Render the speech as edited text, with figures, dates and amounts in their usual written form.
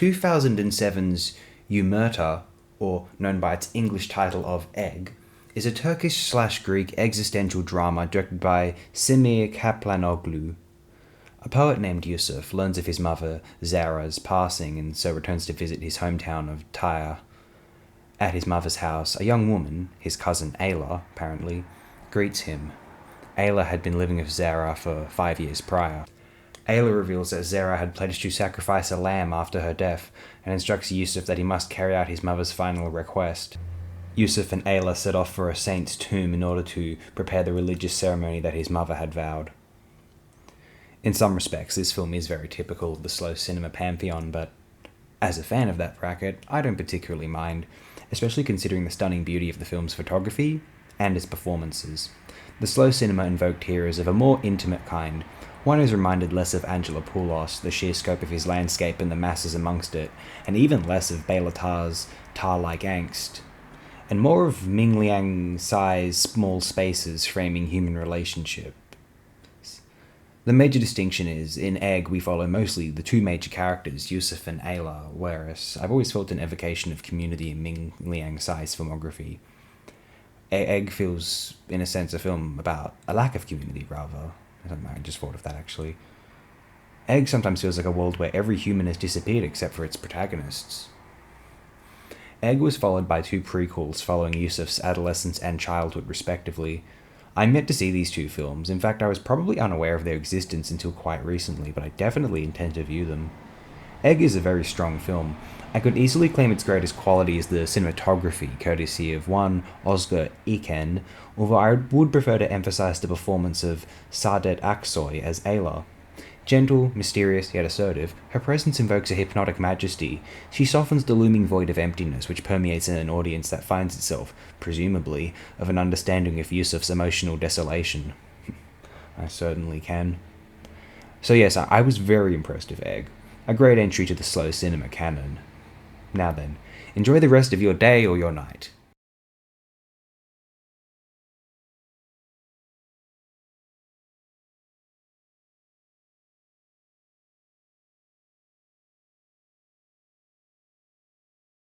2007's Yumurta, or known by its English title of Egg, is a Turkish/Greek existential drama directed by Semih Kaplanoğlu. A poet named Yusuf learns of his mother Zara's passing and so returns to visit his hometown of Tyre. At his mother's house, a young woman, his cousin Ayla, apparently, greets him. Ayla had been living with Zara for 5 years prior. Ayla reveals that Zara had pledged to sacrifice a lamb after her death and instructs Yusuf that he must carry out his mother's final request. Yusuf and Ayla set off for a saint's tomb in order to prepare the religious ceremony that his mother had vowed. In some respects, this film is very typical of the slow cinema pantheon, but as a fan of that bracket, I don't particularly mind, especially considering the stunning beauty of the film's photography and its performances. The slow cinema invoked here is of a more intimate kind. One is reminded less of Angelopoulos, the sheer scope of his landscape and the masses amongst it, and even less of Bela Tarr's tar-like angst, and more of Ming Liang-Tsai's small spaces framing human relationships. The major distinction is, in Egg, we follow mostly the two major characters, Yusuf and Ayla, whereas I've always felt an evocation of community in Ming Liang-Tsai's filmography. Egg feels, in a sense, a film about a lack of community, rather. I don't know, I just thought of that, actually. Egg sometimes feels like a world where every human has disappeared except for its protagonists. Egg was followed by two prequels following Yusuf's adolescence and childhood, respectively. I'm yet to see these two films. In fact, I was probably unaware of their existence until quite recently, but I definitely intend to view them. Egg is a very strong film. I could easily claim its greatest quality is the cinematography, courtesy of one Özgür Eken, although I would prefer to emphasize the performance of Saadet Aksoy as Ayla. Gentle, mysterious, yet assertive, her presence invokes a hypnotic majesty. She softens the looming void of emptiness which permeates in an audience that finds itself, presumably, of an understanding of Yusuf's emotional desolation. I certainly can. So yes, I was very impressed with Egg. A great entry to the slow cinema canon. Now then, enjoy the rest of your day or your night.